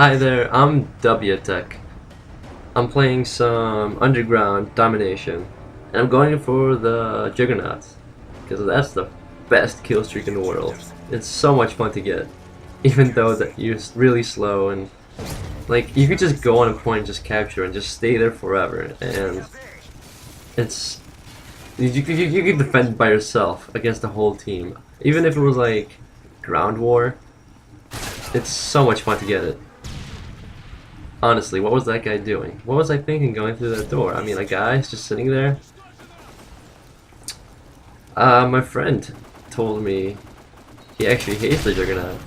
Hi there, I'm w-teck. I'm playing some underground domination, and I'm going for the Juggernaut because that's the best kill streak in the world. It's so much fun to get, even though that you're really slow and like you could just go on a point and just capture and just stay there forever, and it's you can defend by yourself against the whole team. Even if it was like ground war, it's so much fun to get it. Honestly, what was that guy doing? What was I thinking going through that door? I mean, a guy's just sitting there. My friend told me he actually hates the Juggernaut,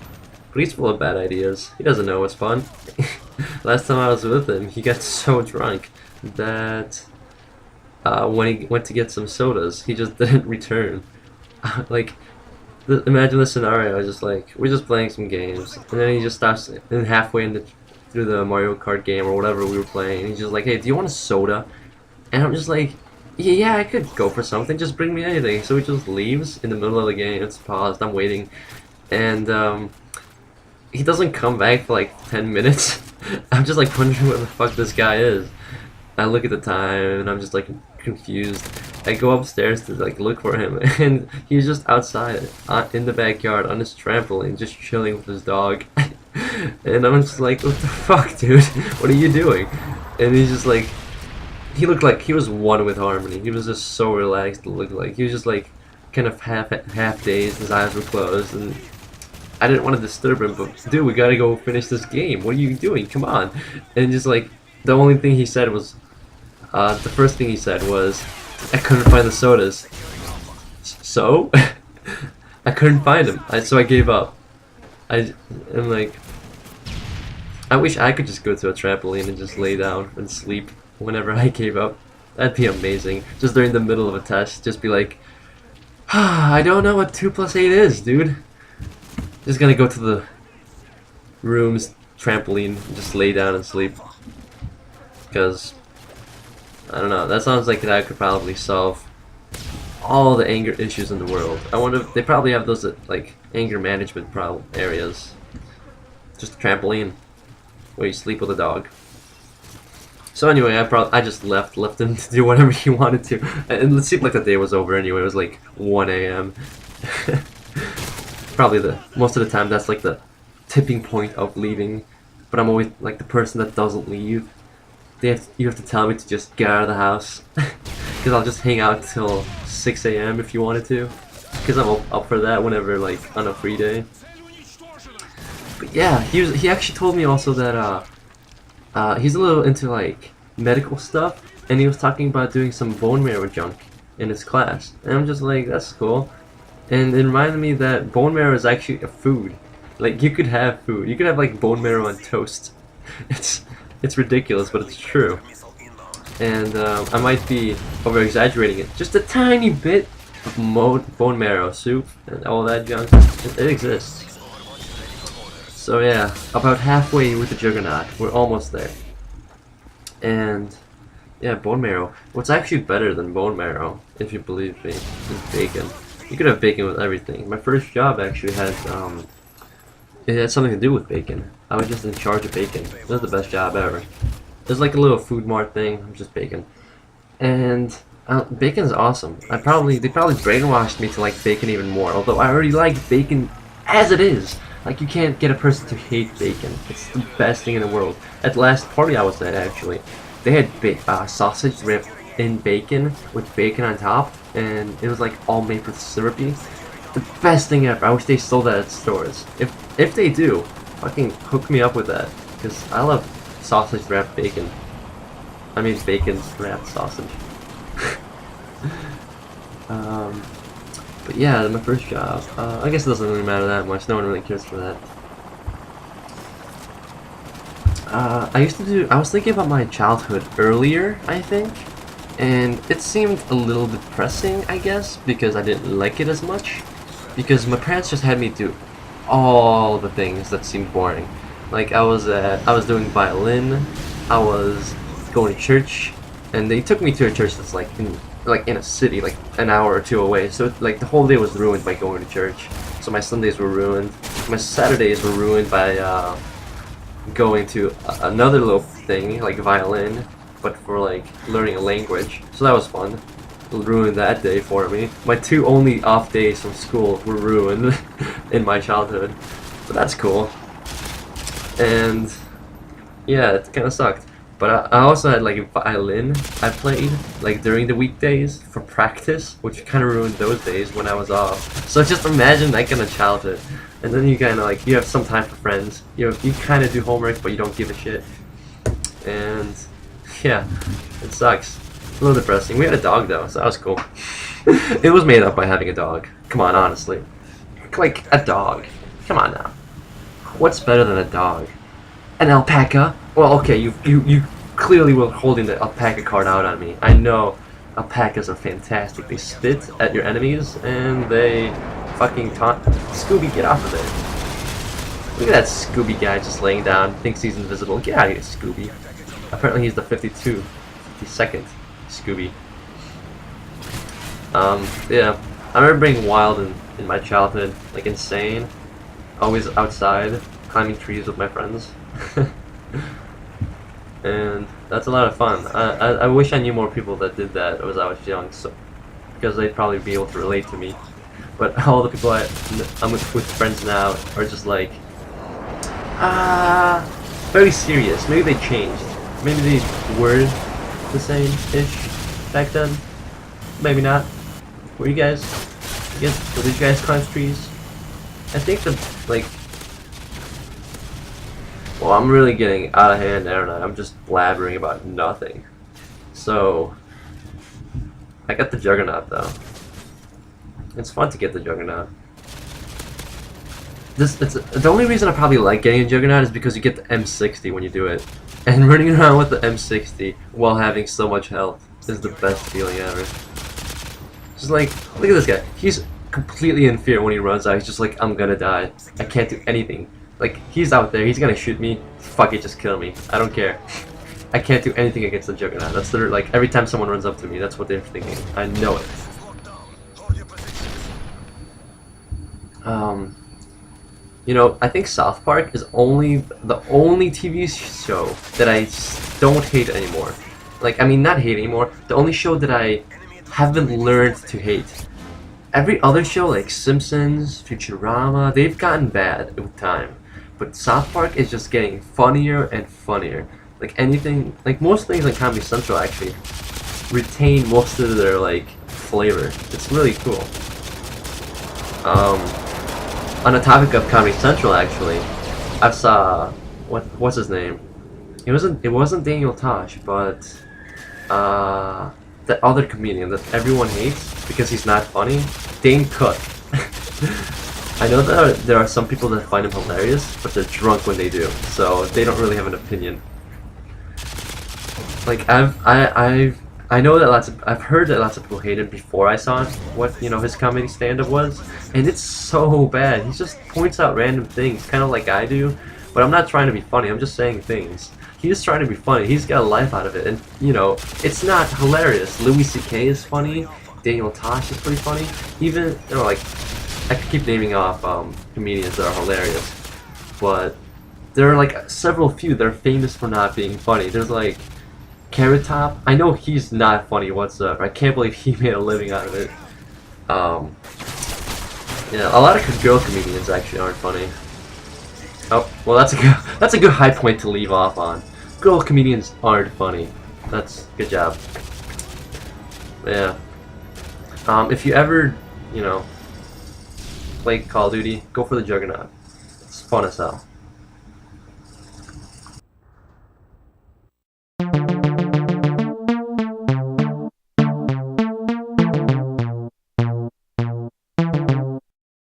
but he's full of bad ideas. He doesn't know what's fun. Last time I was with him, he got so drunk that when he went to get some sodas, he just didn't return. Like, imagine the scenario. Just like we're just playing some games, and then he just stops and halfway through the Mario Kart game or whatever we were playing. And he's just like, "Hey, do you want a soda?" And I'm just like, "Yeah, I could go for something. Just bring me anything." So he just leaves in the middle of the game. It's paused. I'm waiting, and he doesn't come back for like 10 minutes. I'm just like wondering where the fuck this guy is. I look at the time and I'm just like confused. I go upstairs to like look for him, and he's just outside in the backyard on his trampoline, just chilling with his dog. And I'm just like, what the fuck, dude? What are you doing? And he's just like, he looked like he was one with Harmony. He was just so relaxed to look like. He was just like kind of half dazed, his eyes were closed, and I didn't want to disturb him, but dude, we gotta go finish this game. What are you doing? Come on. And just like, the only thing he said was, the first thing he said was, I couldn't find the sodas. So? I couldn't find them, so I gave up. I'm like, I wish I could just go to a trampoline and just lay down and sleep whenever I gave up. That'd be amazing. Just during the middle of a test, just be like, I don't know what 2 + 8 is, dude. Just gonna go to the room's trampoline and just lay down and sleep. Because, I don't know, that sounds like that could probably solve all the anger issues in the world. I wonder if they probably have those like anger management problem areas. Just a trampoline where you sleep with a dog. So anyway, I just left him to do whatever he wanted to, and it seemed like the day was over anyway. It was like 1 a.m. Probably most of the time that's like the tipping point of leaving, but I'm always like the person that doesn't leave. You have to tell me to just get out of the house, because I'll just hang out till 6 a.m. if you wanted to, because I'm up for that whenever, like, on a free day. But yeah, he actually told me also that he's a little into like medical stuff, and he was talking about doing some bone marrow junk in his class, and I'm just like, that's cool. And it reminded me that bone marrow is actually a food. Like, you could have food. You could have like bone marrow on toast. It's ridiculous, but it's true. And I might be over-exaggerating it just a tiny bit of bone marrow soup and all that junk. It exists. So yeah, about halfway with the Juggernaut. We're almost there. And yeah, bone marrow. What's actually better than bone marrow, if you believe me, is bacon. You could have bacon with everything. My first job actually had it had something to do with bacon. I was just in charge of bacon. It was the best job ever. It was like a little food mart thing, just bacon. And bacon's awesome. They probably brainwashed me to like bacon even more. Although I already like bacon as it is. Like, you can't get a person to hate bacon. It's the best thing in the world. At the last party I was at, actually, they had sausage wrapped in bacon with bacon on top, and it was like all made with syrupy. The best thing ever. I wish they sold that at stores. If they do, fucking hook me up with that, because I love sausage wrapped bacon. I mean bacon wrapped sausage. But yeah, my first job. I guess it doesn't really matter that much. No one really cares for that. I was thinking about my childhood earlier, I think, and it seemed a little depressing, I guess, because I didn't like it as much. Because my parents just had me do all the things that seemed boring. Like, I was doing violin, I was going to church, and they took me to a church that's like in a city, like an hour or two away. So like the whole day was ruined by going to church. So my Sundays were ruined. My Saturdays were ruined by going to another little thing like violin, but for like learning a language. So that was fun. Ruined that day for me. My 2 only off days from school were ruined in my childhood, but that's cool. And yeah, it kind of sucked. But I also had like a violin I played like during the weekdays for practice, which kind of ruined those days when I was off. So just imagine that kind of childhood, and then you kind of like you have some time for friends. You kind of do homework, but you don't give a shit. And yeah, it sucks. A little depressing. We had a dog though, so that was cool. It was made up by having a dog. Come on, honestly. Like a dog. Come on now. What's better than a dog? An alpaca? Well, okay, you clearly were holding the alpaca card out on me. I know alpacas are fantastic. They spit at your enemies and they fucking taunt. Scooby, get off of there. Look at that Scooby guy just laying down. Thinks he's invisible. Get out of here, Scooby. Apparently he's the 52nd Scooby. Yeah. I remember being wild in my childhood. Like insane. Always outside, climbing trees with my friends. And that's a lot of fun. I wish I knew more people that did that as I was young, so because they'd probably be able to relate to me. But all the people I'm with friends now are just like, very serious. Maybe they changed. Maybe they were the same-ish back then. Maybe not. Were you guys? Did you guys climb trees? I think like. Well, I'm really getting out of hand, aren't I? I'm just blabbering about nothing. So, I got the Juggernaut though. It's fun to get the Juggernaut. The only reason I probably like getting a Juggernaut is because you get the M60 when you do it. And running around with the M60 while having so much health is the best feeling ever. Just like, look at this guy. He's completely in fear when he runs out. He's just like, I'm gonna die. I can't do anything. Like, he's out there, he's gonna shoot me. Fuck it, just kill me. I don't care. I can't do anything against the Juggernaut. That's literally, like, every time someone runs up to me, that's what they're thinking. I know it. You know, I think South Park is the only TV show that I don't hate anymore. Like, I mean, not hate anymore. The only show that I haven't learned to hate. Every other show, like Simpsons, Futurama, they've gotten bad with time. But South Park is just getting funnier and funnier. Like anything, like most things on Comedy Central actually retain most of their like flavor. It's really cool. On the topic of Comedy Central, actually, I saw what's his name? It wasn't Daniel Tosh, but that other comedian that everyone hates because he's not funny, Dane Cook. I know that there are some people that find him hilarious, but they're drunk when they do, so they don't really have an opinion. Like I know that I've heard that lots of people hate him before I saw what his comedy stand-up was, and it's so bad. He just points out random things, kind of like I do, but I'm not trying to be funny. I'm just saying things. He's trying to be funny. He's got a life out of it, and it's not hilarious. Louis C.K. is funny. Daniel Tosh is pretty funny. Even like I could keep naming off comedians that are hilarious, but there are like several few that are famous for not being funny. There's like Carrot Top. I know he's not funny whatsoever. I can't believe he made a living out of it. Yeah, a lot of girl comedians actually aren't funny. Oh, well, that's a good high point to leave off on. Girl comedians aren't funny. That's good job. Yeah. If you ever, play Call of Duty, go for the Juggernaut. It's fun as hell.